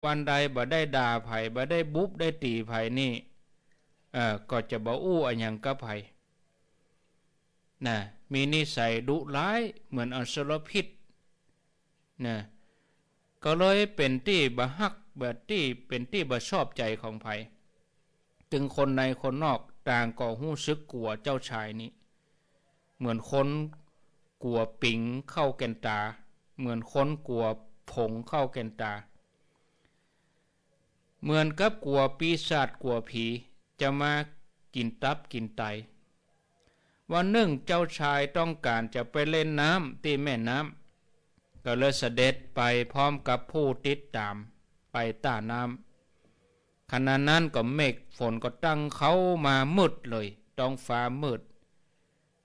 วันใดบ่ได้ด่าไผบ่ได้บุบได้ตีไผนี่ก็จะบ่อู้อันหยังกับไผนะมีนิสัยดุร้ายเหมือนอสรพิษนะก็เลยเป็นที่บ่ฮักแบบที่เป็นที่บ่ชอบใจของไผจึงคนในคนนอกต่างก็รู้สึกกลัวเจ้าชายนี้เหมือนคนกลัวปิงเข้าแก่นตาเหมือนคนกลัวผงเข้าแก่นตาเหมือนกับกลัวปีศาจกลัวผีจะมากินตับกินไตวันหนึ่งเจ้าชายต้องการจะไปเล่นน้ำที่แม่น้ำก็เลยเสด็จไปพร้อมกับผู้ติดตามไปต้าน้ำขณะนั้นก็เมฆฝนก็ตั้งเขามามืดเลยท้องฟ้ามืด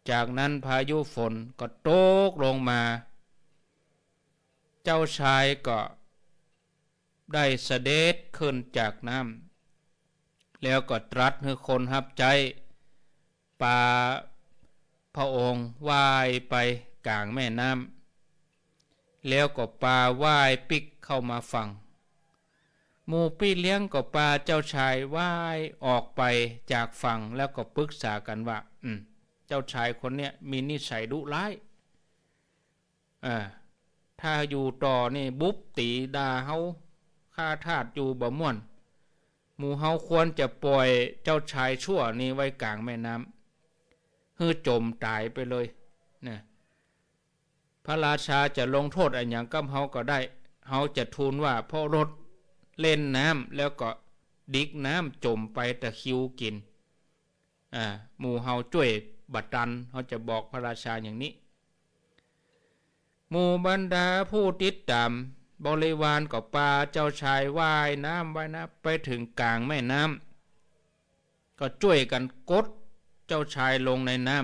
จากนั้นพายุฝนก็ตกลงมาเจ้าชายก็ได้เสด็จขึ้นจากน้ำแล้วก็ตรัสให้คนรับใจปาพระองค์ว่ายไปกลางแม่น้ำแล้วก็ปาว่ายปิกเข้ามาฝั่งหมู่พี่เลี้ยงก็ปาเจ้าชายว่ายออกไปจากฝั่งแล้วก็ปรึกษากันว่าเจ้าชายคนเนี้ยมีนิสัยดุร้ายถ้าอยู่ต่อนี่บุบตีด่าเฮาฆ่าทาสอยู่บ่ม่วนหมู่เฮาควรจะปล่อยเจ้าชายชั่วนี้ไว้กลางแม่น้ำให้จมตายไปเลยนะพระราชาจะลงโทษอันหยังกับเฮาก็ได้เฮาจะทูลว่าเพราะรถเล่นน้ำแล้วก็ดิกน้ำจมไปตะคริวกินหมู่เฮาช่วยบัดดันเฮาจะบอกพระราชาอย่างนี้หมู่บรรดาผู้ติดตามบริวารก็ปาเจ้าชายว่ายน้ำไปถึงกลางแม่น้ำก็ช่วยกันกดเจ้าชายลงในน้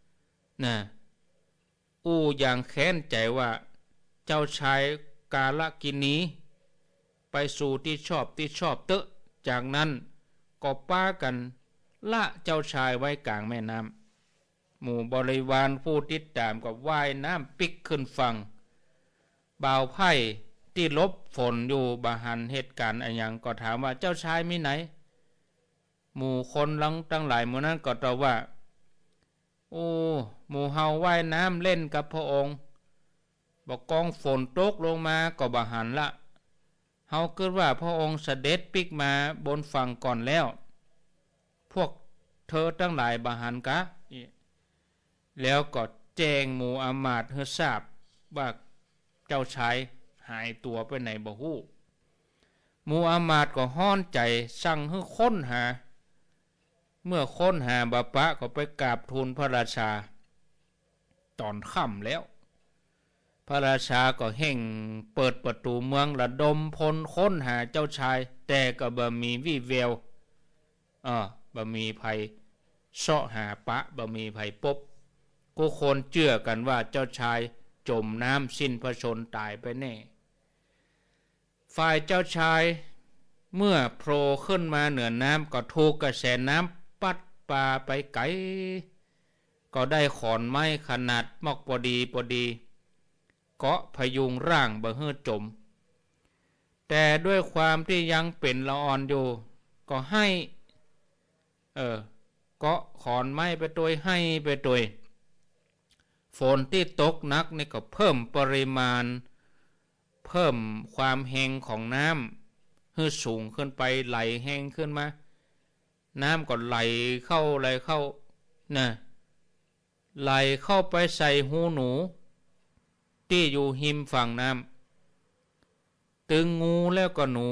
ำนะอย่างแค้นใจว่าเจ้าชายกาลกินีไปสู่ที่ชอบเตอะจากนั้นก็ป้ากันละเจ้าชายไว้กลางแม่น้ำหมู่บริวารผู้ติดตามก็ว่ายน้ำปิกขึ้นฝั่งบ่าวไพ่ที่ลบฝนอยู่บาหันเหตุการณ์อะไรอย่างก็ถามว่าเจ้าชายมีไหนหมู่คนลังตั้งหลายหมู่นั้นก็ตอบว่าหมู่เฮาว่ายน้ำเล่นกับพระองค์บอกกองฝนตกลงมาก็บาหันละเฮาคิดว่าพระองค์เสด็จปิกมาบนฝั่งก่อนแล้วพวกเธอตั้งหลายบาหันกะแล้วก็แจ้งหมู่อามาตย์ให้ทราบว่าเจ้าชายหายตัวไปไหนบ่ฮู้หมู่อามาตย์ก็ฮ้อนใจสั่งให้ค้นหาเมื่อค้นหาบาปะก็ไปกราบทูลพระราชาตอนค่ำแล้วพระราชาก็เห่งเปิดประตูเมืองระดมพลค้นหาเจ้าชายแต่ก็บ่มีวี่แววบ่มีภัยเสาะหาปะบ่มีภัยพบก็คนเชื่อกันว่าเจ้าชายจมน้ำสิ้นพระชนตายไปแน่ฝ่ายเจ้าชายเมื่อโผล่ขึ้นมาเหนือน้ำก็ถูกกระแสน้ำปัดปาไปไกลก็ได้ขอนไม้ขนาดมอกพอดีเกาะพยุงร่างบ่ให้จมแต่ด้วยความที่ยังเป็นละอ่อนอยู่ก็ให้เกาะขอนไม้ไปตัวให้ไปตัวฝนที่ตกหนักนี่ก็เพิ่มปริมาณเพิ่มความแห้งของน้ำให้สูงขึ้นไปไหลแห้งขึ้นมาน้ำก็ไหลเข้านะไหลเข้าไปใส่หูหนูที่อยู่หิมฝั่งน้ำตึงงูแล้วก็หนู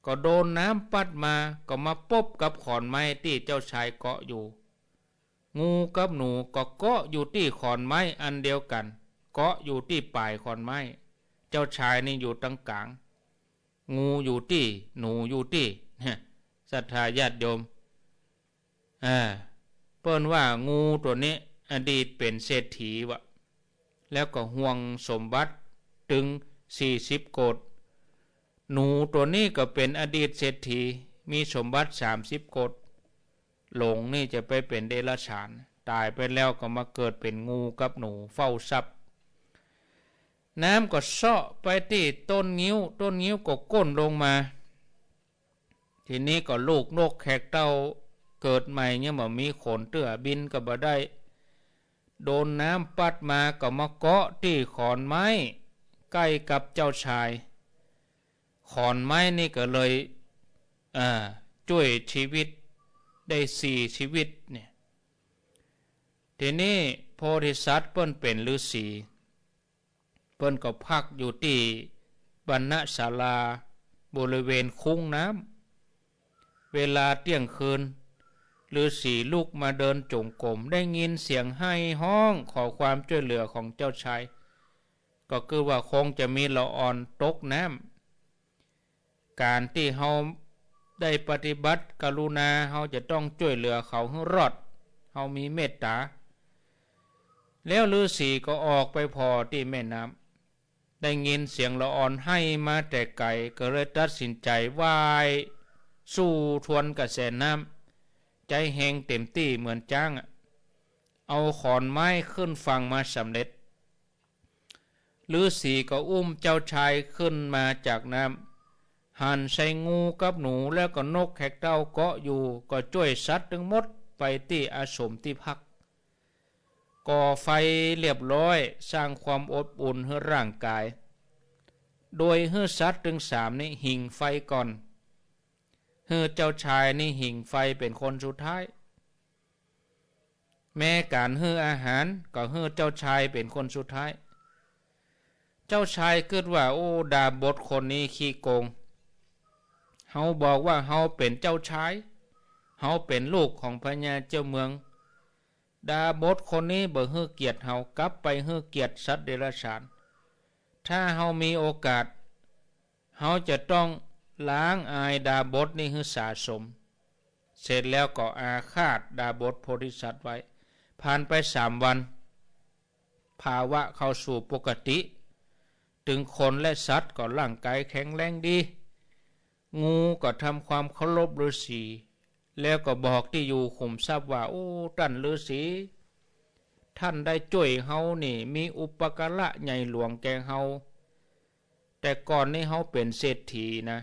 ก็โดนน้ำปัดมาก็มาปบกับขอนไม้ที่เจ้าชายเกาะอยู่งูกับหนูก็เกาะอยู่ที่ขอนไม้อันเดียวกันเกาะอยู่ที่ปลายขอนไม้เจ้าชายนี่อยู่ตรงกลางงูอยู่ที่หนูอยู่ที่ศรัทธาญาติโยมเปิ้นว่างูตัวนี้อดีตเป็นเศรษฐีวะแล้วก็ห่วงสมบัติถึง40 โกฏหนูตัวนี้ก็เป็นอดีตเศรษฐีมีสมบัติ30 โกฏหลงนี่จะไปเป็นเดรัจฉานตายไปแล้วก็มาเกิดเป็นงูกับหนูเฝ้าทรัพย์ น้ำก็เซาะไปที่ต้นงิ้วก็ก้นลงมาทีนี้ก็ลูกนกแขกเต้าเกิดใหม่เนี่ยบ่มีขนเตื้อบินก็บ่ได้โดนน้ำปัดมาก็มาเกาะที่ขอนไม้ใกล้กับเจ้าชายขอนไม้นี่ก็เลยช่วยชีวิตได้4ชีวิตเนี่ยทีนี้โพธิสัตว์เปิ้นเป็นฤาษีเปิ้นก็พักอยู่ที่บรรณศาลาบริเวณคุ้งน้ำเวลาเที่ยงคืนฤาษีลูกมาเดินจงกรมได้ยินเสียงไห้ห้องขอความช่วยเหลือของเจ้าชายก็คือว่าคงจะมีละอ่อนตกน้ำการที่เฮาได้ปฏิบัติกรุณาเฮาจะต้องช่วยเหลือเขาให้รอดเฮามีเมตตาแล้วฤาษีก็ออกไปพอที่แม่น้ำได้ยินเสียงละอ่อนให้มาแต่ไกลก็เลยตัดสินใจว่ายสู้ทวนกระแสน้ำใจแหงเต็มที่เหมือนจ้างเอาขอนไม้ขึ้นฝั่งมาสำเร็จฤาษีก็อุ้มเจ้าชายขึ้นมาจากน้ำหันใส่งูกับหนูแล้วก็นกแขกเต้าเกาะอยู่ก็ช่วยสัตว์ทั้งหมดไปที่อาสมที่พักก่อไฟเรียบร้อยสร้างความอบอุ่นให้ร่างกายโดยให้สัตว์ทั้ง3นี้หิ่งไฟก่อนให้เจ้าชายนี่หิ่งไฟเป็นคนสุดท้ายแม้การให้อาหารก็ให้เจ้าชายเป็นคนสุดท้ายเจ้าชายคิดว่าโอ้ดาบทคนนี้ขี้โกงเฮาบอกว่าเฮาเป็นเจ้าชายเฮาเป็นลูกของพญาเจ้าเมืองดาบทคนนี้บ่ให้เกียรติเฮากลับไปให้เกียรติสัตว์เดรัจฉานถ้าเฮามีโอกาสเฮาจะต้องล้างอายดาบทนี้ให้สะสมเสร็จแล้วก็อาฆาตดาบทโพธิสัตว์ไว้ผ่านไป3 วันภาวะเข้าสู่ปกติถึงคนและสัตว์ก็ร่างกายแข็งแรงดีงูก็ทำความเคารพฤาษีแล้วก็บอกที่อยู่ขุมทรัพย์ว่าโอ้ท่านฤาษีท่านได้ช่วยเฮานี่มีอุปการะใหญ่หลวงแก่เฮาแต่ก่อนนี้เฮาเป็นเศรษฐีนะ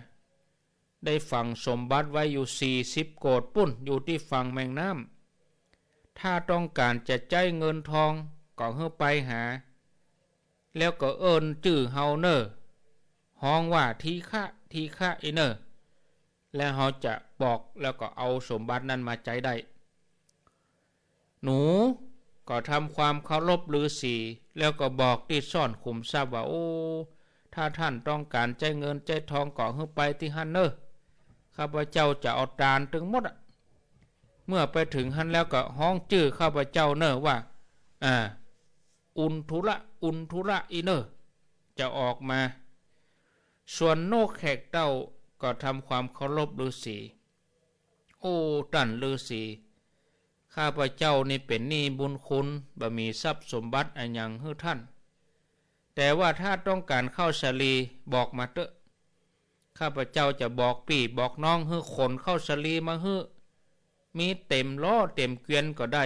ได้ฝังสมบัติไว้อยู่40 โกฏปุ้นอยู่ที่ฝั่งแม่น้ำถ้าต้องการจะใจเงินทองก็เฮาไปหาแล้วก็เอิ้นชื่อเฮาเนอห้องว่าทีฆะอีเนอแล้วเฮาจะบอกแล้วก็เอาสมบัตินั้นมาใจได้หนูก็ทำความเคารพฤาษีแล้วก็บอกที่ซ่อนขุมทรัพย์ว่าโอ้ถ้าท่านต้องการใจเงินใจทองก็เฮาไปที่ฮั่นเนอข้าพเจ้าจะเอาตาลถึงหมดเมื่อไปถึงฮั่นแล้วก็ห้องชื่อข้าพเจ้าเนอว่าอุนทุระอีเนอจะออกมาส่วนนกแขกเต้าก็ทำความเคารพฤาษีโอ้ท่านฤาษีข้าพเจ้านี่เป็นหนี้บุญคุณบ่มีทรัพย์สมบัติอันหยังให้ท่านแต่ว่าถ้าต้องการเข้าสลีบอกมาเถอะข้าพเจ้าจะบอกพี่บอกน้องให้คนเข้าสลีมาให้มีเต็มล้อเต็มเกวียนก็ได้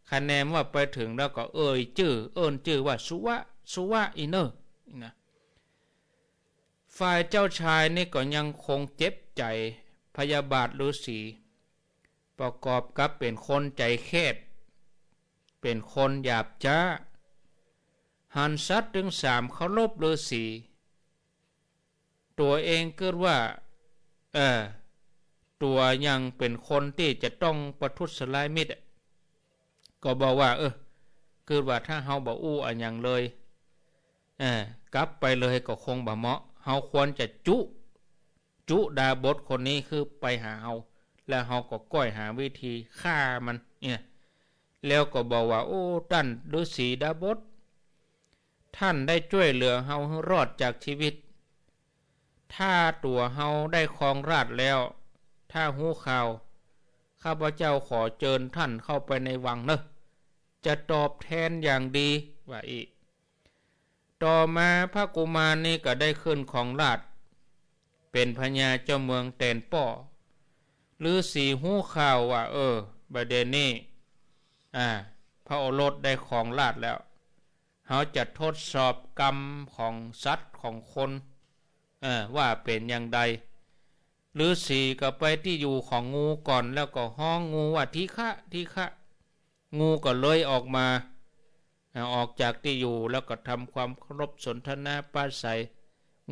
คะแนนว่าไปถึงแล้วก็เอิ้นชื่อว่าสุวะอีเนอนะฝ่ายเจ้าชายนี่ก็ยังคงเจ็บใจพยาบาทฤาษีประกอบกับเป็นคนใจแคบเป็นคนหยาบช้าหันสัตว์ถึง3เคารพฤาษีตัวเองเกิดว่าตัวยังเป็นคนที่จะต้องประทุษร้ายมิตรก็บอกว่าเกิดว่าถ้าเฮาบ่อู้อันหยังเลยกลับไปเลยก็คงบ่เหมาะเฮาควรจะจุดาบทคนนี้คือไปหาเฮาแล้วเฮาก็ก้อยหาวิธีฆ่ามันเนี่ยแล้วก็บอกว่าโอ้ท่านฤาษีดาบทท่านได้ช่วยเหลือเฮาให้รอดจากชีวิตถ้าตัวเฮาได้ครองราชย์แล้วถ้าหู้ข่าวข้าพเจ้าขอเชิญท่านเข้าไปในวังเนอะจะตอบแทนอย่างดีว่าอีกต่อมาพระกุมารนี่ก็ได้ขึ้นของราชย์เป็นพญาเจ้าเมืองแตนป้อฤาษีหู้ข่าวว่าบัดเดี๋ยวนี้พระโอรสได้ของราชย์แล้ว เขาจะทดสอบกรรมของสัตว์ของคนว่าเป็นอย่างใดหรือสี่ก็ไปที่อยู่ของงูก่อนแล้วก็ห้องงูว่าทีฆะทีฆะงูก็เลยออกมาออกจากที่อยู่แล้วก็ทำความเคารพสนทนาปราศัย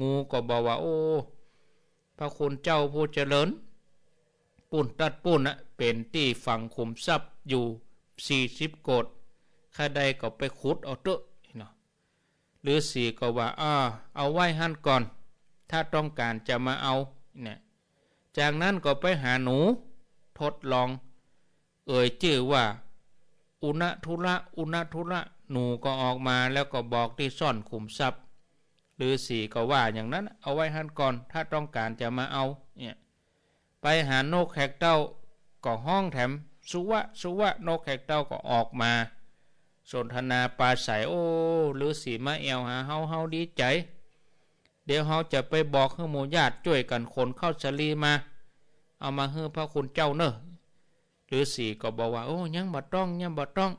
งูก็บอกว่าโอ้พระคุณเจ้าผู้เจริญปุ่นตัดปุ่นเป็นที่ฝังขุมทรัพย์อยู่40 โกฏข้าใดก็ไปขุดเอาเถอะเนาะหรือสี่ก็ว่าเอาไว้หั่นก่อนถ้าต้องการจะมาเอาเนี่ยจากนั้นก็ไปหาหนูทดลองชื่อว่าอุณทุระหนูก็ออกมาแล้วก็บอกที่ซ่อนขุมทรัพย์หรือสี่ก็ว่าอย่างนั้นเอาไว้หั่นก่อนถ้าต้องการจะมาเอาเนี่ยไปหานกแขกเต้าก็ห้องแถมสุวะนกแขกเต้าก็ออกมาสนทนาปราศัยโอ้หรือสีมาแอวหาเฮาดีใจเดี๋ยวเฮาจะไปบอกให้หมู่ญาติช่วยกันคนเข้าสลีมาเอามาให้พระคุณเจ้าเนอะหรือสี่ก็บอกว่าโอ้ยังบ่ต้อง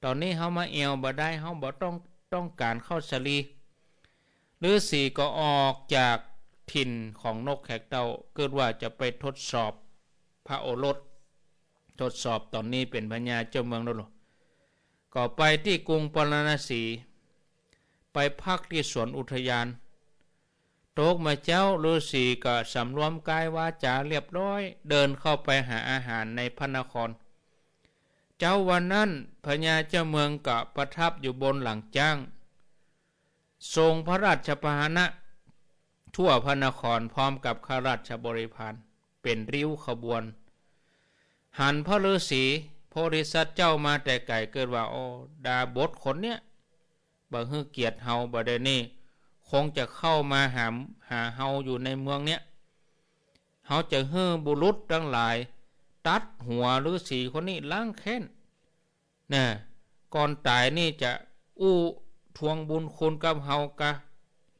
ตอนนี้เฮามาแอวบ่ได้เฮาบ่ต้องการเข้าสลีหรือสี่ก็ออกจากถิ่นของนกแขกเต้าเกิดว่าจะไปทดสอบพระโอรสทดสอบตอนนี้เป็นพญาเจ้าเมืองแล้วหรอก็ไปที่กรุงปรณสีไปพักที่สวนอุทยานโตกมาเจ้าฤาษีก็สำรวมกายวาจาเรียบร้อยเดินเข้าไปหาอาหารในพระนครเจ้าวันนั้นพญาเจ้าเมืองก็ประทับอยู่บนหลังจ้างทรงพระราชพาหนะทั่วพระนครพร้อมกับข้าราชบริพารเป็นริ้วขบวนหันพระฤาษีโพธิสัตว์เจ้ามาแต่ไก่เกิดว่าโอ้ดาบทคนเนี้ยบ่ฮื้อเกียรติเฮาบ่ได้นี่คงจะเข้ามาหาเฮาอยู่ในเมืองเนี้ยเฮาจะฮื้อบุรุษทั้งหลายตัดหัวฤาษีคนนี้ล้างแค้นน่ะก่อนตายนี่จะทวงบุญคุณกับเฮากะ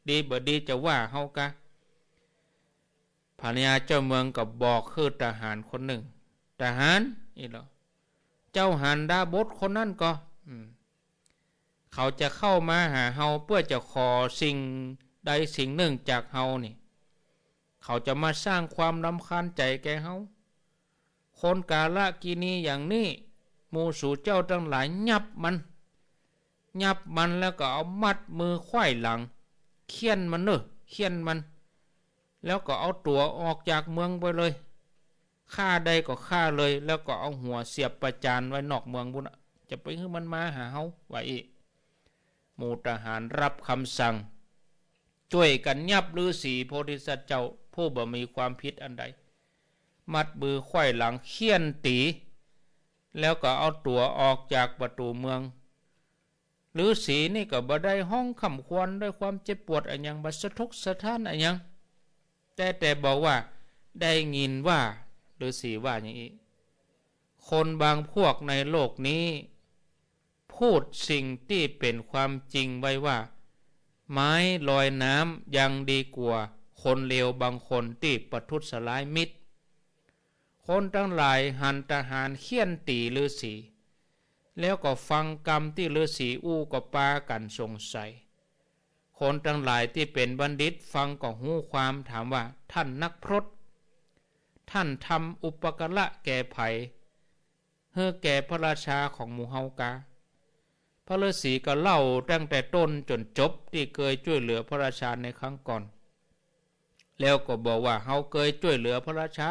ดีบ่ดีจะว่าเฮากะพญาเจ้าเมืองก็บอกคือทหารคนหนึ่งทหารอีหรอเจ้าหันดาบทคนนั้นก็เขาจะเข้ามาหาเฮาเพื่อจะขอสิ่งใดสิ่งหนึ่งจากเฮานี่เขาจะมาสร้างความรำคาญใจแก่เฮาคนกาลกินีอย่างนี้หมู่สู่เจ้าทั้งหลายยับมันแล้วก็เอามัดมือไขว้หลังเคี่ยนมันแล้วก็เอาตัวออกจากเมืองไปเลยฆ่าใดก็ฆ่าเลยแล้วก็เอาหัวเสียบประจานไว้นอกเมืองบุญจะไปให้มันมาหาเฮาไว้อีกหมู่ทหารรับคำสั่งช่วยกันยับฤาษีโพธิสัตว์เจ้าผู้บ่มีความผิดอันใดมัดมือไขว้หลังเคี่ยนตีแล้วก็เอาตัวออกจากประตูเมืองฤาษีนี่ก็บ่ได้ห้องขำควรด้วยความเจ็บปวดอันยังบัสะทกสะท้านอันยังแต่บอกว่าได้ยินว่าฤาษีว่าอย่างนี้คนบางพวกในโลกนี้พูดสิ่งที่เป็นความจริงไว้ว่าไม้ลอยน้ำยังดีกว่าคนเลวบางคนที่ประทุษร้ายมิตรคนทั้งหลายหันทหารเคี่ยนตีฤาษีแล้วก็ฟังกรรมที่ฤาษีก็ปากันสงสัยคนทั้งหลายที่เป็นบัณฑิตฟังก็หูความถามว่าท่านนักพรตท่านทำอุปการะแก่ไผเฮือแก่พระราชาของหมู่เฮากาพระฤาษีก็เล่าตั้งแต่ต้นจนจบที่เคยช่วยเหลือพระราชาในครั้งก่อนแล้วก็บอกว่าเฮาเคยช่วยเหลือพระราชา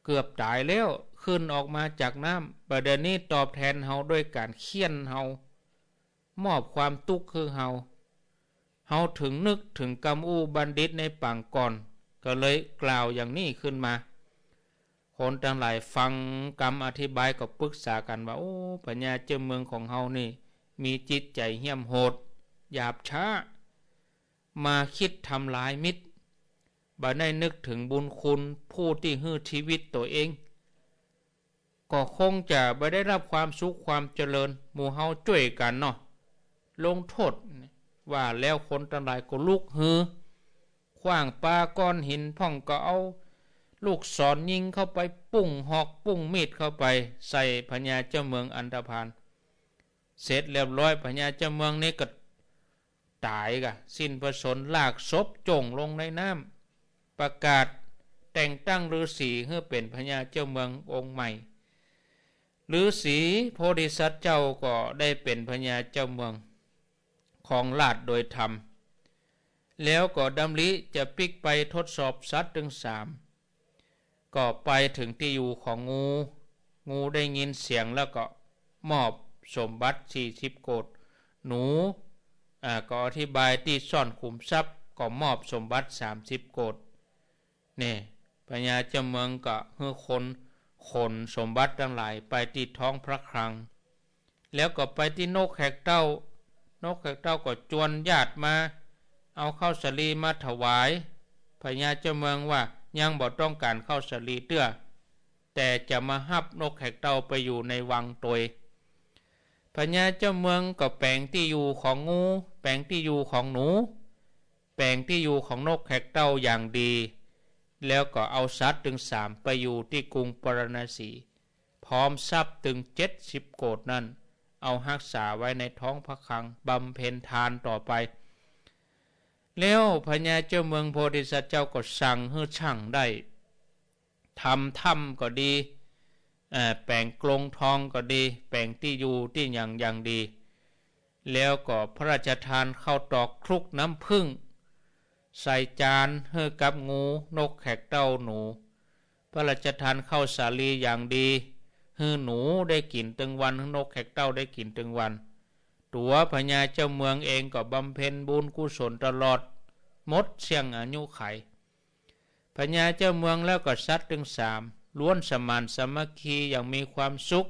เกือบตายแล้วขึ้นออกมาจากน้ำประเดี๋ยวนี้ตอบแทนเฮาด้วยการเคี่ยนเฮามอบความทุกข์คือเฮาถึงนึกถึงกรรมบัณฑิตในปางก่อนก็เลยกล่าวอย่างนี้ขึ้นมาคนทั้งหลายฟังกรรมอธิบายก็ปรึกษากันว่าโอ้ปัญญาเจ้าเมืองของเฮานี่มีจิตใจเหี้ยมโหดหยาบช้ามาคิดทำลายมิตรบ่ได้นึกถึงบุญคุณผู้ที่ให้ชีวิตตัวเองก็คงจะบ่ได้รับความสุขความเจริญหมู่เฮาช่วยกันเนาะลงโทษว่าแล้วคนทั้งหลายก็ลุกฮือขว้างปาก้อนหินพ่องก็เอาลูกศรยิงเข้าไปปุ้งหอกปุ้งมีดเข้าไปใส่พญาเจ้าเมืองอันธพาล เสร็จเรียบร้อยพญาเจ้าเมืองนี่ก็ตายกะสิ้นพระชนม์ลากศพจงลงในน้ำประกาศแต่งตั้งฤาษีให้เป็นพญาเจ้าเมืององค์ใหม่ฤาษีโพธิสัตว์เจ้าก็ได้เป็นพญาเจ้าเมืองของราชโดยธรรมแล้วก็ดำริจะปิกไปทดสอบสัตว์ถึง3ก็ไปถึงที่อยู่ของงูได้ยินเสียงแล้วก็มอบสมบัติ40โกฏหนูก็อธิบายที่ซ่อนขุมทรัพย์ก็มอบสมบัติ30โกฏนี่พญาเจ้าเมืองก็ให้คนขนสมบัติทั้งหลายไปที่ท้องพระคลังแล้วก็ไปที่นกแขกเต้านกแขกเต้าก็จวนญาติมาเอาข้าวสาลีมาถวายพญาเจ้าเมืองว่ายังบ่ต้องการข้าวสาลีเตื้อแต่จะมาฮับนกแขกเต้าไปอยู่ในวังตยพญาเจ้าเมืองก็แปลงที่อยู่ของงูแปลงที่อยู่ของหนูแปลงที่อยู่ของนกแขกเต้าอย่างดีแล้วก็เอาสัตว์ถึง3ไปอยู่ที่กรุงปรณสีพร้อมทรัพย์ถึง70โกฏนั้นเอารักษาไว้ในท้องพระคลังบำเพ็ญทานต่อไปแล้วพญาเจ้าเมืองโพธิสัตว์เจ้าก็สั่งให้ช่างได้ทำถ้ำก็ดีแปลงกรงทองก็ดีแปลงที่อยู่ที่อย่างดีแล้วก็พระราชทานข้าวตอกคลุกน้ำผึ้งใส่จานให้กับงูนกแขกเต้าหนูพระราชทานข้าวสาลีอย่างดีให้หนูได้กินตึงวันให้นกแขกเต้าได้กินตึงวันตัวพญาเจ้าเมืองเองก็บำเพ็ญบุญกุศลตลอดหมดเสียงอายุไขพญาเจ้าเมืองแล้วก็สัตว์ถึง3ล้วนสมานสามัคคีอย่างมีความสุข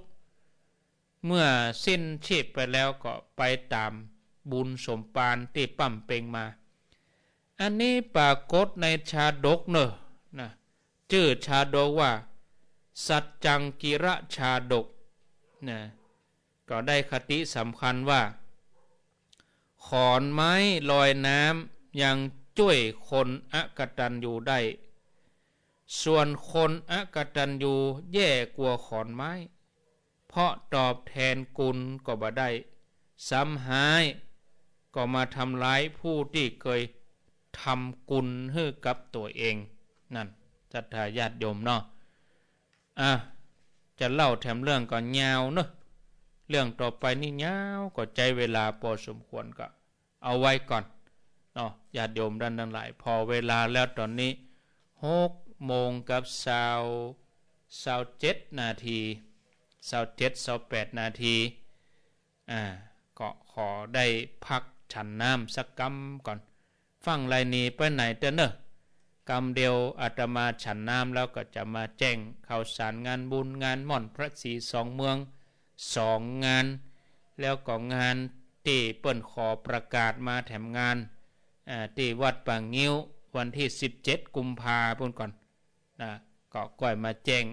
เมื่อสิ้นชีพไปแล้วก็ไปตามบุญสมปานที่ปั่มเป่งมาอันนี้ปรากฏในชาดกเนอะนะชื่อชาดกว่าสัจจังกิระชาดกนะก็ได้คติสำคัญว่าขอนไม้ลอยน้ำยังช่วยคนอกตัญญูได้ส่วนคนอกตัญญูแย่กว่าขอนไม้เพราะตอบแทนกุลก็บ่ได้ซ้ำหายก็มาทำร้ายผู้ที่เคยทำกุลให้กับตัวเองนั่นศรัทธาญาติโยมเนาะจะเล่าแถมเรื่องก็ยาวเนอะเรื่องต่อไปนี่ยาวก็ใจเวลาพอสมควรก็เอาไว้ก่อนเนาะญาติโยมด้านทั้งหลายพอเวลาแล้วตอนนี้6:27 นาที27-28 นาทีก็ขอได้พักฉันน้ำสักกำก่อนฟังไรนี้ไปไหนเต้อเนอะกำเดียวอาตมาฉันน้ำแล้วก็จะมาแจ้งข่าวสารงานบุญงานม่อนพระศรี2 เมือง2 งานแล้วก็งานที่เปิ้นขอประกาศมาแถมงานที่วัดป่างิ้ววันที่17 กุมภาพันธ์ก่อนก็ก่อยมาแจ้ง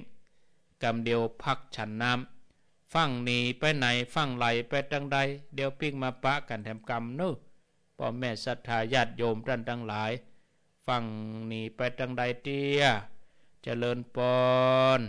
กำเดียวพักฉันน้ำฟังนี้ไปไหนฟังไหลไปทางใดเดี๋ยวปิ้งมาปะกันแถมกำนู้พ่อแม่ศรัทธาญาติโยมท่านทั้งหลายฟังนี้ไปทางใดเตี้ยเจริญพร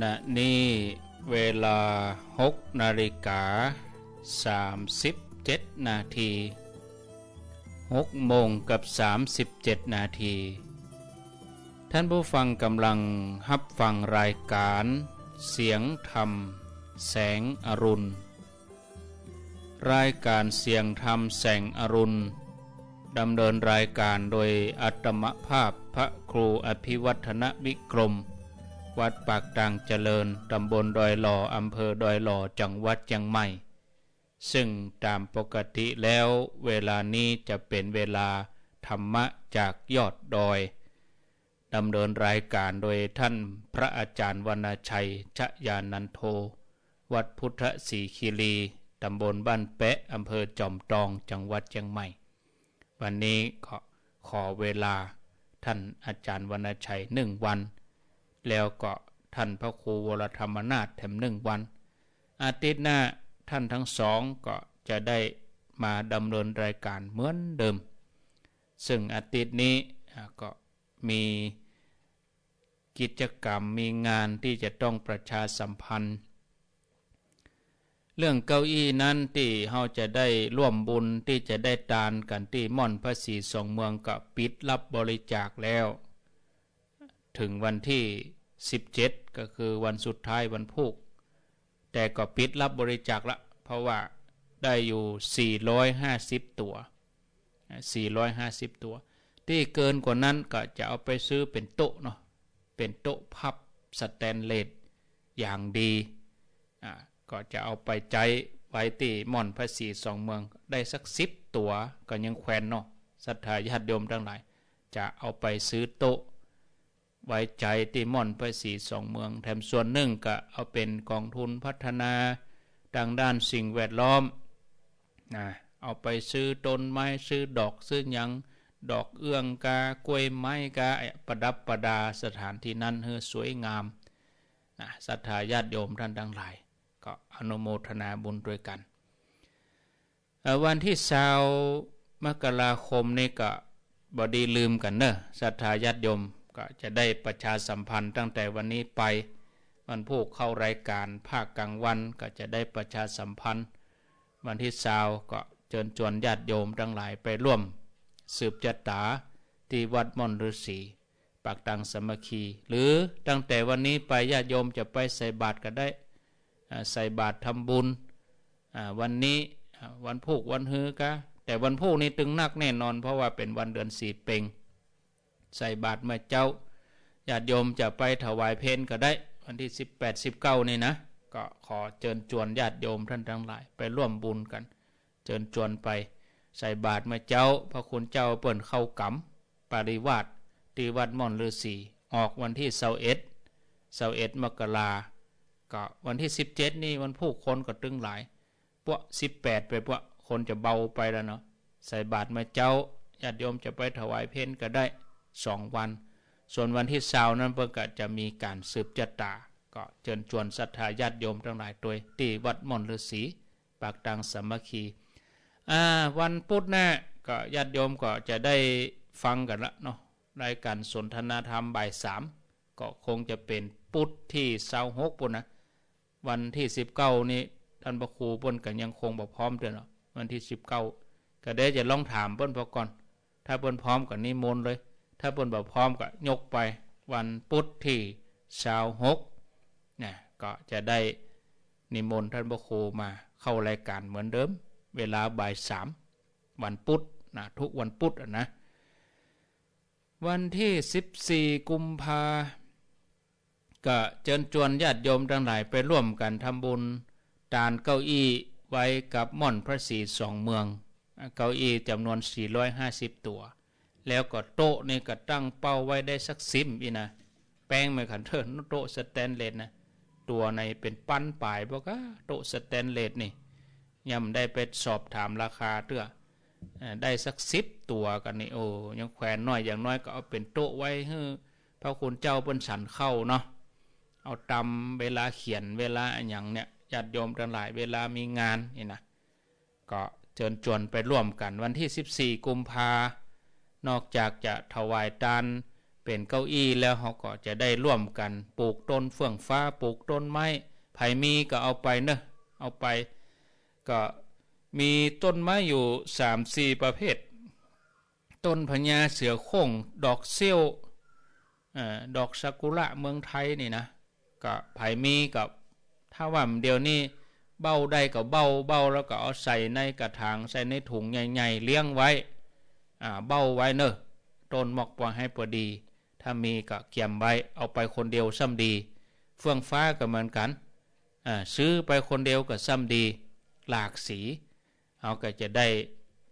ณะนี้เวลา6:37 นาที6:37 นาทีท่านผู้ฟังกำลังรับฟังรายการเสียงธรรมแสงอรุณรายการเสียงธรรมแสงอรุณดำเนินรายการโดยอาตมภาพพระครูอภิวัฒนวิกรมวัดปากด่างเจริญตำบลดอยหล่ออำเภอดอยหล่อจังหวัดเชียงใหม่ซึ่งตามปกติแล้วเวลานี้จะเป็นเวลาธรรมะจากยอดดอยดำเนินรายการโดยท่านพระอาจารย์วรรณชัยชยานันโทวัดพุทธศรีคีรีตำบลบ้านแปะอำเภอจอมตองจังหวัดเชียงใหม่วันนี้ขอเวลาท่านอาจารย์วรรณชัย1 วันแล้วก็ท่านพระครูวรธรรมนาถแถม1 วันอาทิตย์หน้าท่านทั้งสองก็จะได้มาดำเนินรายการเหมือนเดิมซึ่งอาทิตย์นี้ก็มีกิจกรรมมีงานที่จะต้องประชาสัมพันธ์เรื่องเก้าอี้นั้นที่เราจะได้ร่วมบุญที่จะได้ทานกันที่ม่อนพระศรีสองเมืองก็ปิดรับบริจาคแล้วถึงวันที่17ก็คือวันสุดท้ายวันพุธแต่ก็ปิดรับบริจาคละเพราะว่าได้อยู่450 ตัว450 ตัวที่เกินกว่านั้นก็จะเอาไปซื้อเป็นโต๊ะเนาะเป็นโต๊ะพับสแตนเลสอย่างดีก็จะเอาไปใจไว้ที่ม่อนพระศรีสองเมืองได้สัก10 ตัวก็ยังแขวนเนาะศรัทธาญาติโยมทั้งหลายจะเอาไปซื้อโต๊ะไว้ใจที่ม่อนพระศรีสองเมืองแถมส่วนหนึ่งก็เอาเป็นกองทุนพัฒนาดังด้านสิ่งแวดล้อมเอาไปซื้อต้นไม้ซื้อดอกซื้อหยังดอกเอื้องกากล้วยไม้กาประดับประดาสถานที่นั้นให้สวยงามศรัทธาญาติโยมท่านทั้งหลายก็อนุโมทนาบุญด้วยกันวันที่20 มกราคมนี้ก็บ่ดีลืมกันเนอะศรัทธาญาติโยมก็จะได้ประชาสัมพันธ์ตั้งแต่วันนี้ไปวันผู้เข้ารายการภาคกลางวันก็จะได้ประชาสัมพันธ์วันที่20ก็เชิญชวนญาติโยมทั้งหลายไปร่วมสืบชะตาที่วัดม่อนฤาษีปากตังสามัคคีหรือตั้งแต่วันนี้ไปญาติโยมจะไปใส่บาตรก็ได้ใส่บาตรทำบุญวันนี้วันพุธวันฮื้อกะแต่วันพุธนี้ตึงนักแน่นอนเพราะว่าเป็นวันเดือน4 เพ็งใส่บาตรเมื่อเจ้าญาติโยมจะไปถวายเพลก็ได้วันที่18 19นี่นะก็ขอเชิญชวนญาติโยมท่านทั้งหลายไปร่วมบุญกันเชิญชวนไปใส่บาตรเมื่อเจ้าพระคุณเจ้าเปิ่นเข้ากำปริวาสที่วัดม่อนฤาษีออกวันที่21 มกราก็วันที่17นี่วันผู้คนก็ตึงหลายพวก18ไปพวกคนจะเบาไปแล้วเนาะใส่บาตรเมื่อเจ้าญาติโยมจะไปถวายเพลก็ได้2 วันส่วนวันที่20นั้นเพิ่นก็จะมีการสืบชะตาก็เชิญชวนศรัทธาญาติโยมทั้งหลายโดยที่วัดม่อนฤาษีปากตังสามัคคีวันพุธหน้าก็ญาติโยมก็จะได้ฟังกันละเนาะรายการสนทนาธรรมบ่าย3ก็คงจะเป็นพุธที่26ปุ่นนะวันที่19นี้ท่านพระครูเพิ่นก็ยังคงบ่พร้อมเด้อเนาะวันที่19ก็ได้จะลองถามเพิ่นพอก่อนถ้าเพิ่นพร้อมก็นิมนต์เลยถ้าเพิ่นบ่พร้อมก็ยกไปวันพุธที่26เนี่ยก็จะได้นิมนต์ท่านพระครูมาเข้ารายการเหมือนเดิมเวลาบ่าย3วันพุธนะทุกวันพุธนะวันที่14 กุมภาก็เชิญชวนญาติโยมทั้งหลายไปร่วมกันทำบุญทานเก้าอี้ไว้กับม่อนพระศรีสองเมืองเก้าอี้จำนวน450 ตัวแล้วก็โต๊ะนี่ก็ตั้งเป้าไว้ได้สัก10อีนะแป้งไม่ขันเทินโต๊ะสแตนเลสนะตัวในเป็นปั้นปลายบ่ก็โต๊ะสแตนเลสนี่ย่ำได้ไปสอบถามราคาเตื้อได้สัก10 ตัวกันนี่โอ้ยังแขวนน้อยอย่างน้อยก็เอาเป็นโต๊ะไว้ให้พระคุณเจ้าเปิ้นฉันเข้าเนาะเอาตำเวลาเขียนเวลาอย่างเนี้ยญาติโยมทั้งหลายเวลามีงานนี่นะก็เชิญชวนไปร่วมกันวันที่14 กุมภานอกจากจะถวายทาน เป็นเก้าอี้แล้วเขาก็จะได้ร่วมกันปลูกต้นเฟื่องฟ้าปลูกต้นไม้ไผ่มีก็เอาไปเนอะเอาไปก็มีต้นไม้อยู่3-4ประเภทต้นพญาเสือโคร่งดอกเซี่ยวดอกซากุระเมืองไทยนี่นะก็ไผ่มีกับถ้าว่าเดี๋ยวนี้เบ้าได้ก็เบ้าแล้วก็เอาใส่ในกระถางใส่ในถุงใหญ่ๆเลี้ยงไว้เบ้าไว้เนอะต้นหมอกปวให้พอดีถ้ามีก็เกี่ยมไว้เอาไปคนเดียวซ้ำดีเฟื่องฟ้าก็เหมือนกันซื้อไปคนเดียวก็ซ้ำดีหลากสีเอาก็จะได้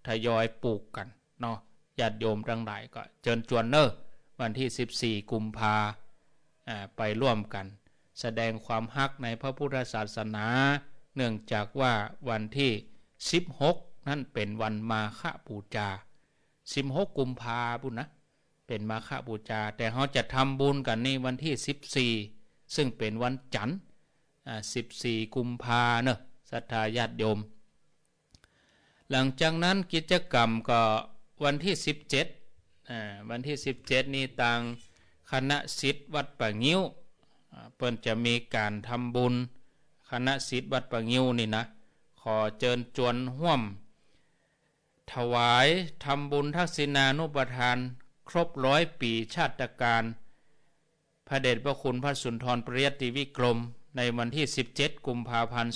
ทยอยปลูกกันเนาะญาติโยมทั้งหลายก็เชิญชวนเนอะวันที่14กุมภาไปร่วมกันแสดงความฮักในพระพุทธศาสนาเนื่องจากว่าวันที่16นั่นเป็นวันมาฆบูชา16กุมภาบุญนะเป็นมาฆบูชาแต่เขาจะทำบุญกันในวันที่14ซึ่งเป็นวันจันทร์14กุมภาเนอะศรัทธาญาติโยมหลังจากนั้นกิจกรรมก็วันที่17วันที่17นี้ต่างคณะศิษย์วัดป่างิ้วเพิ่นจะมีการทำบุญคณะศิษย์วัดป่างิ้วนี่นะขอเชิญชวนร่วมถวายทำบุญทักษิณานุปทานครบ100 ปีชาติการพระเดชพระคุณพระสุนทรปริยัติวิกรมในวันที่17กุมภาพันธ์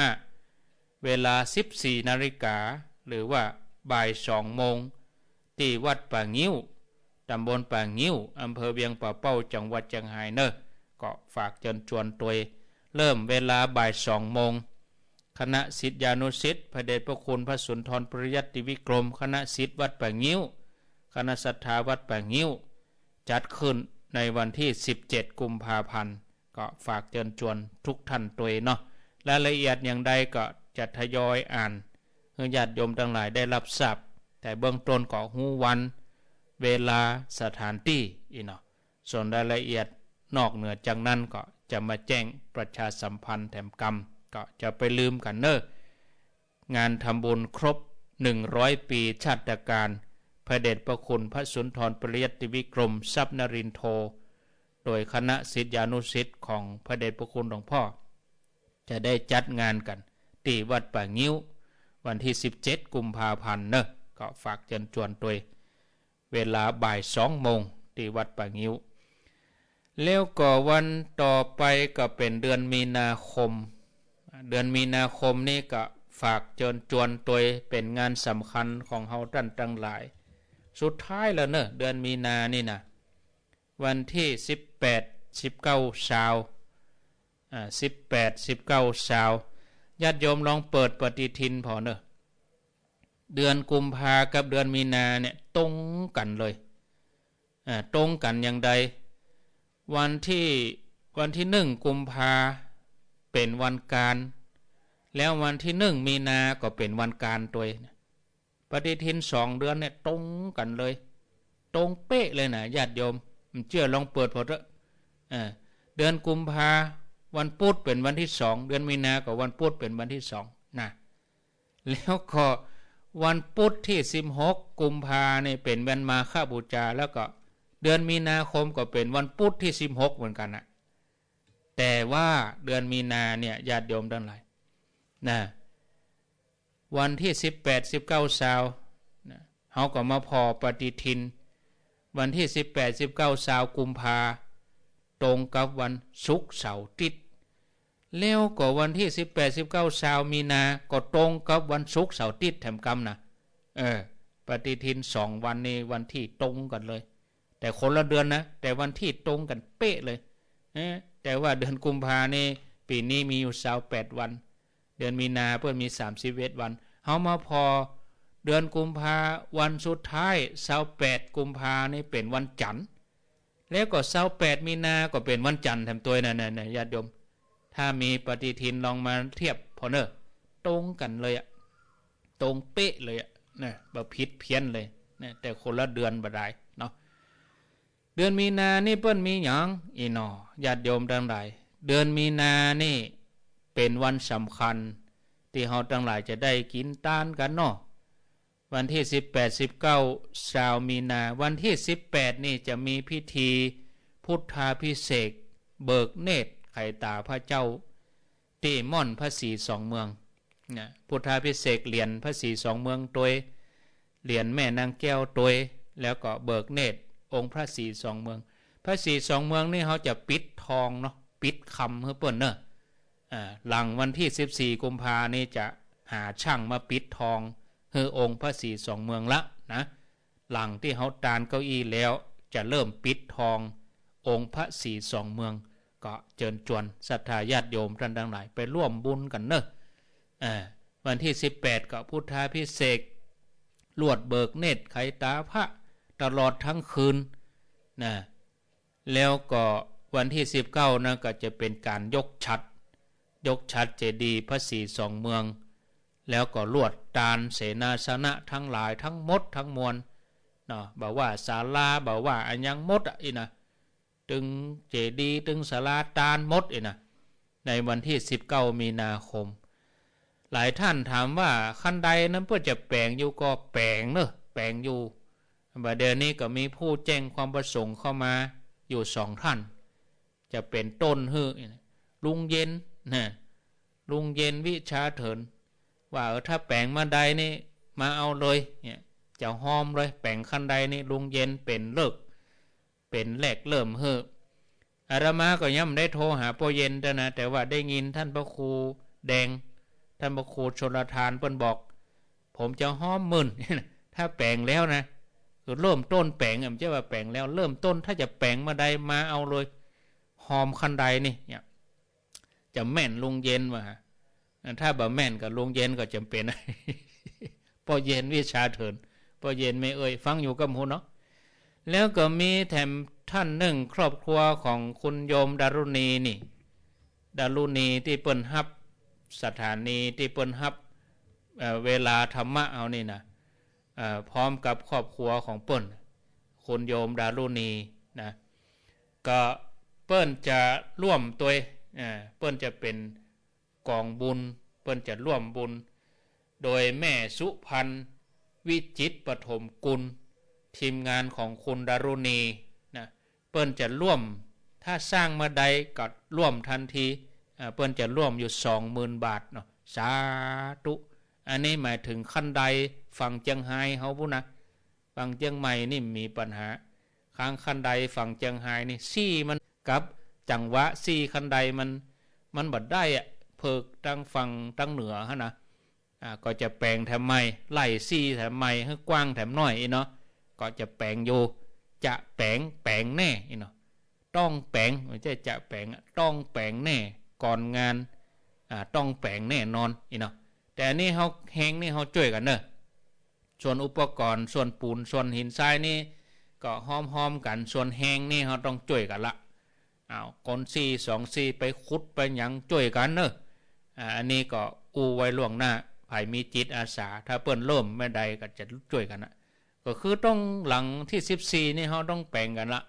2565เวลา 14 นาฬิกาหรือว่าบ่าย 2 โมงที่วัดป่างิ้วตำบลป่างิ้วอำเภอเวียงป่าเป้าจังหวัดเชียงรายเนอะก็ฝากเชิญชวนตัวเริ่มเวลาบ่าย 2 โมงคณะศิษยานุศิษย์พระเดชพระคุณพระสุนทรปริยัติวิกรมคณะศิษย์วัดป่างิ้วคณะศรัทธาวัดป่างิ้วจัดขึ้นในวันที่17กุมภาพันธ์ก็ฝากเชิญชวนทุกท่านตัวเนาะรายละเอียดอย่างใดก็จะทยอยอ่านให้ญาติโยมทั้งหลายได้รับทราบแต่เบื้องต้นก็ฮู้วันเวลาสถานที่เนาะส่วนรายละเอียดนอกเหนือจากนั้นก็จะมาแจ้งประชาสัมพันธ์แถมกรรมก็จะไปลืมกันเนอะงานทำบุญครบ100 ปีชาติการพระเดชพระคุณพระสุนทรปริยัติวิกรมทรัพย์นรินทร์โทโดยคณะศิษยานุศิษย์ของพระเดชพระคุณหลวงพ่อจะได้จัดงานกันที่วัดป่างิ้ววันที่17กุมภาพันธ์เนอะก็ฝากเชิญชวนตัวเวลาบ่าย 2 โมงที่วัดป่างิ้วแล้วก็วันต่อไปก็เป็นเดือนมีนาคมนี่ก็ฝากเชิญชวนตัวเป็นงานสำคัญของเฮาท่านทั้งหลายสุดท้ายแล้วเนอะเดือนมีนานี่นะวันที่18 19 ญาติโยมลองเปิดปฏิทินพอเนอะเดือนกุมภากับเดือนมีนาเนี่ยตรงกันเลยตรงกันอย่างใดวันที่1กุมภาเป็นวันการแล้ววันที่1มีนาก็เป็นวันการตัวปฏิทิน2 เดือนเนี่ยตรงกันเลยตรงเป๊ะเลยนะญาติโยมเชื่อลองเปิดพอเถอะเดือนกุมภาวันพุธเป็นวันที่2เดือนมีนาก็วันพุธเป็นวันที่2นะแล้วก็วันพุธที่16กุมภาเนี่ยเป็นวันมาฆบูชาแล้วก็เดือนมีนาคมก็เป็นวันพุธที่16เหมือนกันนะแต่ว่าเดือนมีนาเนี่ยญาติโยมทั้งหลายนะวันที่18 19 20นะเฮาก็มาพอปฏิทินวันที่18 19 20กุมภาตรงกับวันศุกร์เสาร์อาทิตย์แล้วก็วันที่18 19 20มีนาก็ตรงกับวันศุกร์เสาร์อาทิตย์แถมกรรมนะปฏิทิน2 วันนี้วันที่ตรงกันเลยแต่คนละเดือนนะแต่วันที่ตรงกันเป๊ะเลยแต่ว่าเดือนกุมภานี่ปีนี้มีอยู่28 วันเดือนมีนาเพิ่นมี31 วันเฮามาพอเดือนกุมภาวันสุดท้าย28กุมภานี่เป็นวันจันทร์แล้วก็28มีนาก็เป็นวันจันทร์แถมตัวนั่นๆญาติโยมถ้ามีปฏิทินลองมาเทียบพอเนอะตรงกันเลยอะตรงเป๊ะเลยอะนะบ่ผิดเพี้ยนเลยนะแต่คนละเดือนบ่ได้เนาะเดือนมีนานี่เปิ้นมีหยังอีหนอญาติโยมทั้งหลายเดือนมีนานี่เป็นวันสำคัญที่เฮาทั้งหลายจะได้กินทานกันเนาะว วันที่18 19ชาวมีนาวันที่18นี่จะมีพิธีพุทธาภิเษกเบิกเนตรไข่ตาพระเจ้าที่ม่อนพระศรีสองเมืองนะพุทธาภิเษกเหรียญพระศรีสองเมืองโดยเหรียญแม่นางแก้วโดยแล้วก็เบิกเนตรองค์พระศรีสองเมืองพระศรีสองเมืองนี่เขาจะปิดทองเนาะปิดคำเพื่อเปิ้นเนอะหลังวันที่14 กุมภานี่จะหาช่างมาปิดทองเฮือองค์พระศรีสองเมืองละนะหลังที่เขาตานเก้าอี้แล้วจะเริ่มปิดทององค์พระศรีสองเมืองก็เชิญชวนศรัทธาญาติโยมท่านทั้งหลายไปร่วมบุญกันเนอะวันที่18ก็พุทธาภิเษกลวดเบิกเนตรไขตาพระตลอดทั้งคืนนะแล้วก็วันที่19นะก็จะเป็นการยกฉัตรเจดีย์พระศรีสองเมืองแล้วก็ลวดตาลเสนาสนะทั้งหลายทั้งหมดทั้งมวลเนาะบอกว่าศาลาบอกว่าอันยังหมดอีนะตึงเจดีย์ตึงศาลาตาลหมดอีนะในวันที่19 มีนาคมหลายท่านถามว่าขั้นใดนั้นเพื่อจะแปลงอยู่ก็แปลงเนอะแปลงอยู่บัดเดี๋ยวนี้ก็มีผู้แจ้งความประสงค์เข้ามาอยู่2 ท่านจะเป็นต้นฮือลุงเย็นนะลุงเย็นวิชาเถินว่าถ้าแปลงมาใดนี่มาเอาเลยเนี่ยจะหอมเลยแปลงขั้นใดนี่ลุงเย็นเป็นเลิกเป็นแรกเริ่มฮืออาตมาก็ย่ำได้โทรหาพ่อเย็นแต่ว่าได้ยินท่านพระครูแดงท่านพระครูชลทานเปิ้นบอกผมจะหอมมื่น ถ้าแปลงแล้วนะคือเริ่มต้นแปลงมันจะว่าแปลงแล้วเริ่มต้นถ้าจะแปลงมาใดมาเอาเลยหอมคันใดนี่เนี่ยจะแม่นลุงเย็นว่าถ้าบ่แม่นกับลุงเย็นก็จำเป็น พอเย็นวิชาเถินพอเย็นไม่ฟังอยู่กับหูเนาะแล้วก็มีแถมท่านหนึ่งครอบครัวของคุณโยมดารุณีนี่ดารุณีที่เปิ้นฮับสถานีที่เปิ้นฮับเวลาธรรมะเอานี่นะพร้อมกับครอบครัวของเปิ้นคุณโยมดารุณีนะก็เปิ้นจะร่วมตัวเปิ้นจะเป็นกองบุญเปิ้นจะร่วมบุญโดยแม่สุพันธ์วิจิตรปฐมกุลทีมงานของคุณดารุณีนะเปิ้นจะร่วมถ้าสร้างมาใดก็ร่วมทันทีเปิ้นจะร่วมอยู่ 20,000 บาทเนาะสาธุอันนี้หมายถึงขั้นใดฝั่งเจียงไฮ้เฮาพุนะฝั่งเจียงใหม่นี่มีปัญหาข้างขั้นใดฝั่งเจียงไฮ้นี่ซี่มันกับจังหวะซี่ขั้นใดมันบ่ได้เพิกตั้งฝั่งตั้งเหนือฮะนะก็จะแปลงแถมใหม่ไล่ซี่แถมใหม่ให้กว้างแถมน้อยเนาะก็จะแปลงอยู่จะแปลงแน่เนาะต้องแปลงไม่ใช่จะแปลงต้องแปลงแน่ก่อนงานต้องแปลงแน่นอนเนาะแต่นี่เฮาแฮงนี่เฮาช่วยกันเนอะส่วนอุปกรณ์ส่วนปูนส่วนหินทรายนี่ก็ห้อมกันส่วนแฮงนี่เฮาต้องช่วยกันละคนซี่2ซี่ไปขุดไปหยังช่วยกันเนอะอันนี้ก็ไว้ล่วงหน้าภายมีจิตอาสาถ้าเปิ้นเริ่มไม่ใดก็จะช่วยกันนะก็คือต้องหลังที่14นี่เฮาต้องแปลงกันละ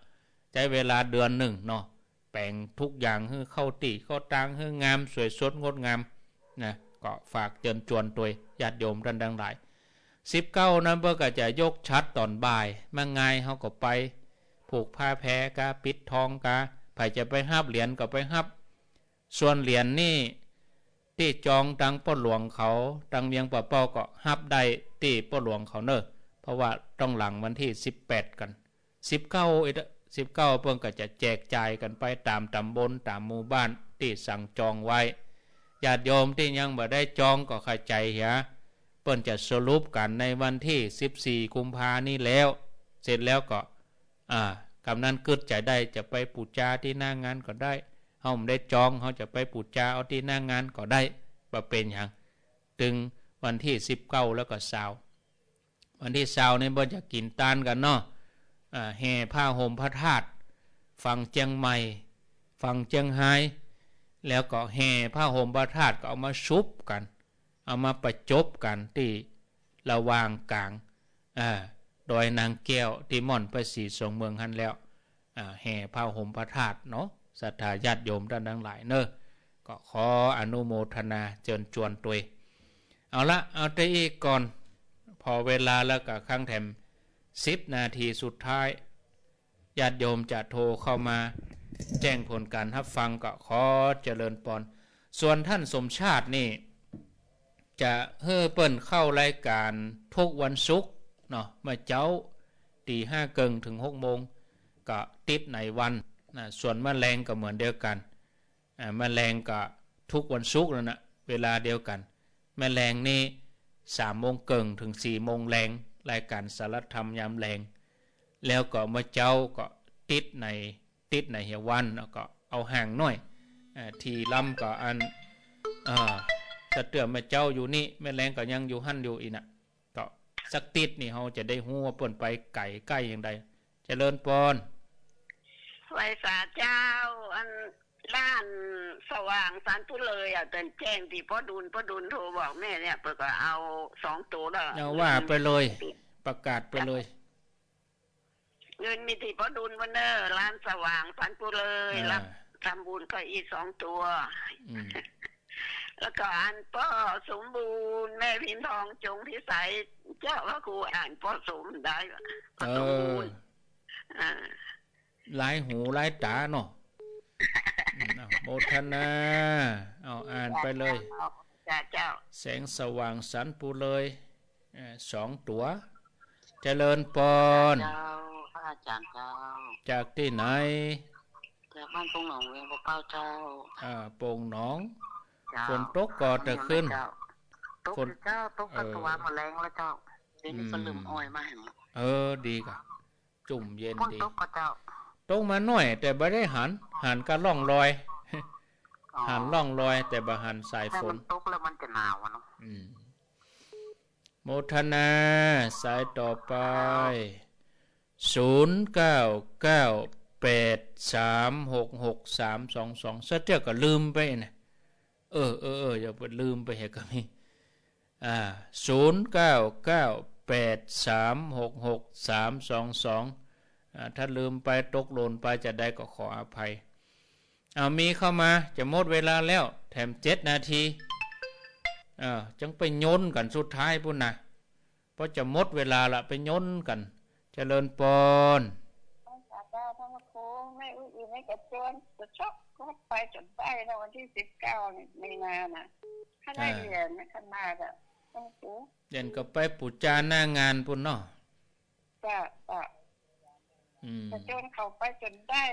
ใช้เวลาเดือนหนึ่งเนาะแปลงทุกอย่างให้เข้าตีเข้าตางให้งามสวยสดงดงามนะก็ฝากเชิญชวนตัวญาติโยมท่านทั้งหลาย19นั้นเพิ่นก็จะยกชัดตอนบ่ายมาง่ายเฮาก็ไปผูกผ้าแพรกาปิดทองกาไผจะไปฮับเหรียญก็ไปฮับส่วนเหรียญนี่ที่จองตังป้อหลวงเขาตังเวียงป่าเป้าก็ฮับได้ที่ป้อหลวงเขาเนอะเพราะว่าต้องหลังวันที่18กัน19เพิ่นก็จะแจกจ่ายกันไปตามตำบลตามหมู่บ้านที่สั่งจองไว้ญาติโยมที่ยังบ่ได้จองก็เข้าใจเหียเปิ้นจะสรุปกันในวันที่14 กุมภานี้แล้วเสร็จแล้วก็กำนันกึดจะได้จะไปปูจาที่หน้างานก็ได้เฮาไม่ได้จองเฮาจะไปปูจาเอาที่หน้างานก็ได้บ่เป็นหยังถึงวันที่19แล้วก็20วันที่20นี่บ่จะกินตานกันเนาะแห่ผ้าห่มพระธาตุฝั่งเจียงใหม่ฝั่งเจียงไฮ้แล้วก็แห่ผ้าห่มพระธาตุก็เอามาชุบกันเอามาประจบกันที่ระหว่างกลางโดยนางแก้วที่ม่อนพระศรีสองเมืองหันแล้วแห่ผ้าห่มพระธาตุเนาะศรัทธาญาติโยมท่านทั้งหลายเนอะก็ขออนุโมทนาเชิญชวนตัวเอาละเอาแต่อีกก่อน พอเวลาแล้วก็ข้างแถม10 นาทีสุดท้ายญาติโยมจะโทรเข้ามาแจ้งผลการรับฟังก็ขอเจริญปอนส่วนท่านสมชาตินี่จะเฮ้อเปิ้นเข้ารายการทุกวันศุกร์เนาะเมื่อเจ้าตี5เกิงถึง6โมงก็ติดในวันนะส่วนแมลงก็เหมือนเดียวกันแมลงก็ทุกวันศุกร์แล้วนะเวลาเดียวกันแมลงนี่3โมงเกิงถึง4โมงแรงรายการสารธรรมยามแรงแล้วก็เมื่อเจ้าก็ติดในเหี่ยววันแล้วก็เอาห่างหน่อยทีลำก็อันสะเตือมแม่เจ้าอยู่นี่แม่แรงก็ยังอยู่หั่นอยู่อีน่ะก็สักติดนี่เฮาจะได้ฮู้ว่าเปิ้นไปไก่ใกล้อย่างใดเจริญปอนไว้สาเจ้าอันล้านสว่างสันตุเลยเตือนแจ้งที่พ่อดุลโทรบอกแม่เนี่ยเปิดก็เอา2ตัวแล้วเอาว่าไปเลยประกาศไปเลยเงินมีที่พ่อดุลวันเนอร์ร้านสว่างสันตุเลยรับทำบุญก็อีก2ตัวแล้วก็อันพ่อสมบูรณ์แม่พินทองจงพิสัยเจ้าพระครูอ่านพ่อสมได้พ่อสมบูรณ์หลายหูหลายตาเนาะโมทนาเอาอ่านไปเลยแสงสว่างสันปูเลย2ตัวเจริญปอนอาจารย์เจ้าจากที่ไหนจากบ้านโป่งหนองเวียงบ่เป้าเจ้าโป่งหนองฝนตกก่อแต่ขึ้นฝนเจ้าตกกระตัวมาแรงแล้วเจ้าเดี๋ยวนี้ก็ลืมอ้อยมาให้ดีกะจุ่มเย็นดีตกก็เจ้าตกมาหน่อยแต่บ่ได้หันก็ล่องลอยหันล่องลอยแต่บ่หันสายฝนตกแล้วมันจะหนาวเนาะโมทนาสายต่อไป0998366322ซะเจ้าก็ลืมไปนะอย่าไปลืมไปเหตุก็มี0998366322ถ้าลืมไปตกหล่นไปจะได้ก็ขออภัยมีเข้ามาจะหมดเวลาแล้วแถม7 นาทีจังไปย้นกันสุดท้ายพุ่นนะเพราะจะหมดเวลาละไปย้นกันเจริญปอนไม่อุ้ยไม่กระเจินจะชอบก็ไปจนได้ในวันที่19นี่ไม่นานนะข้าได้เรียนไม่ขนาดต้องปูเรียนก็ไปปูจานหน้างานพุ่นเนาะจะจนเขาไปจนได้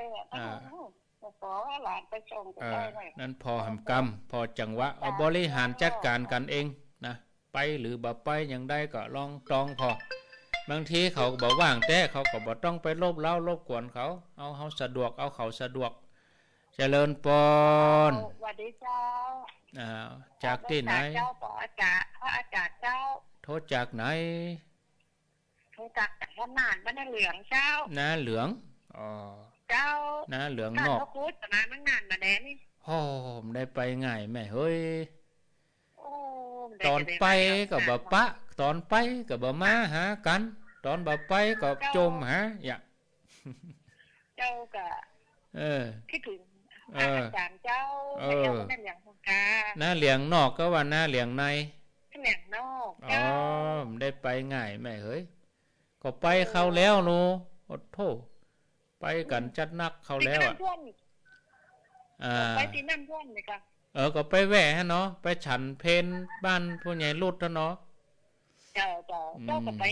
ขอว่าหลานไปส่งก็ได้นั่นพอหำกรรมพอจังหวะเอาบริหารจัดการกันเองนะไปหรือบ่ไปอย่างใดก็ลองตองพอบางทีเขาบอกว่างแต่เขาก็บ่ต้องไปรบเล้ารบกวนเขาเอาเขาสะดวกเอาเขาสะดวกเจริญปอนสวัสดีเจ้าจากที่ไหนเจ้าต่ออากาศเจ้าโทษจากไหนโทษจากขนาดบ้านเหลืองเจ้านาเหลืองเจ้านาเหลืองนอกเขาพูดแต่นานนานมาแน่นี่ได้ไปง่ายแม่เฮ้ยตอนไปก็บ่ปะตอนไปก็บ่มาหากันตอนบ่ไปก็จมหาเจ้าก็คิดถึงอาจารย์เจ้าไม่เอานั่นอย่างของกาน้าเหลียงนอกก็ว่าน้าเหลียงในเหลียงนอกได้ไปง่ายแม่เฮ้ยก็ไปเข้าแล้วนูโอ้โธ่ไปกันจัดนักเข้าแล้วไปที่นั่นพ่วงเลยค่ะก็ไปแวะฮะเนาะไปฉันเพนบ้านผู้ใหญ่รุดเนาะเจ้าก็ไป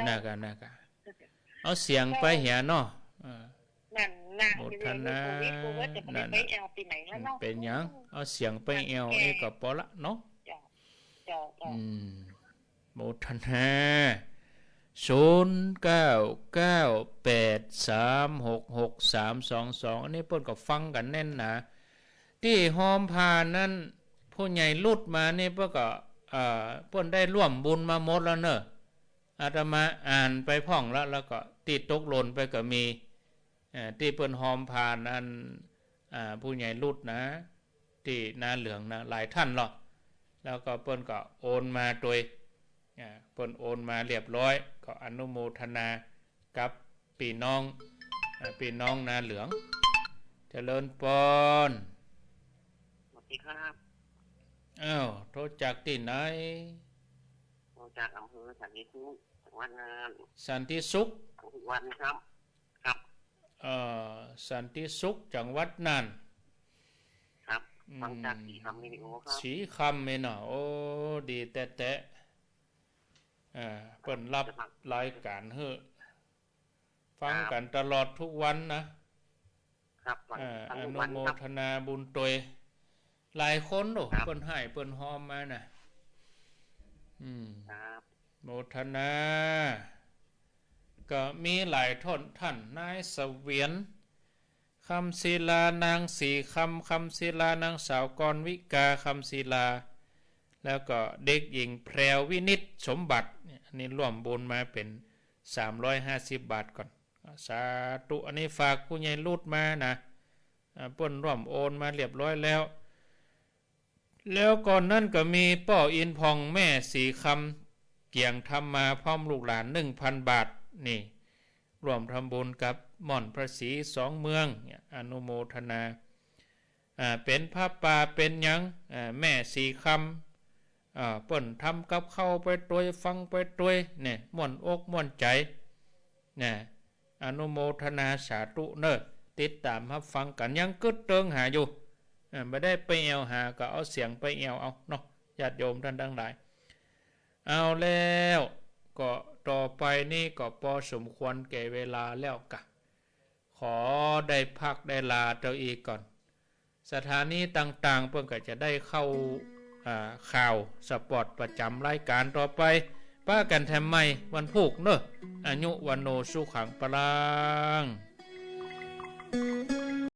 น่ากะเอาเสียงไปเหียเนาะนั่นโมทนานั่นเป็นหยังเอาเสียงไปเอวก็พอละเนาะโมทนา0998366322อันนี้เพิ่นก็ฟังกันแน่นนะที่หอมพานั้นผู้ใหญ่ลุดมานี่เพิ่นก็เพิ่นได้ร่วมบุญมาหมดแล้วเนอะอาตมาอ่านไปพ่องแล้วก็ติดตกหล่นไปก็มีที่เพิ่นหอมพานั้นผู้ใหญ่ลุดนะที่นาเหลืองนะหลายท่านหรอกแล้วก็เพิ่นก็โอนมาโดยเพิ่นโอนมาเรียบร้อยก็อนุโมทนากับพี่น้องนาเหลืองเจริญปอนสวัสดีครับโทษจากที่ไหน จากอำเภอสันติสุขจังหวัดน่านสันติสุขทุกวันครับครับสันติสุขจังหวัดน่านครับฟังจากสีคำวิดีโอครับสีคำเมน่ะโอ้ดีแต่เปิ้นรับรายการเฮ้อฟังกันตลอดทุกวันนะครับอนุโมทนาบุญตวยหลายคนโอ้เปิ้นให้เปิ้นหอมมาน่ะโมทนาก็มีหลายท่านนายเสวียนคำศิลานางสีคำศิลานางสาวกรวิกาคำศิลาแล้วก็เด็กหญิงแพรววินิจสมบัติอันนี้ร่วมบุญมาเป็น350 บาทก่อนสาธุอันนี้ฝากผู้ใหญ่รูดมานะเปิ้นร่วมโอนมาเรียบร้อยแล้วก่อนนั้นก็มีป้ออินพองแม่สีคำเกี่ยงทำมาพร้อมลูกหลาน 1,000 บาทนี่ร่วมทำบุญกับหม่อนพระศรี2 เมืองอนุโมทนาเป็นพระป่าเป็นหยังแม่สีคำเปิ้นทำกับเข้าไปตัวยฟังไปตัวยเนี่ยม่วนอกม่วนใจเนี่ยอนุโมทนาสาธุเนอติดตามรับฟังกันยังกึดเติงหาอยู่ไม่ได้ไปแอวหาก็เอาเสียงไปแอวเอาเนาะญาติโยมท่านทั้งหลายเอาแล้วก็ต่อไปนี่ก็พอสมควรแก่เวลาแล้วกะขอได้พักได้ลาเจ้าอีกก่อนสถานีต่างๆเพิ่นก็จะได้เข้าข่าวสปอร์ตประจำรายการต่อไปป้ากันแถมใหม่วันพุธเนอะอายุวันโนสุขังปรัง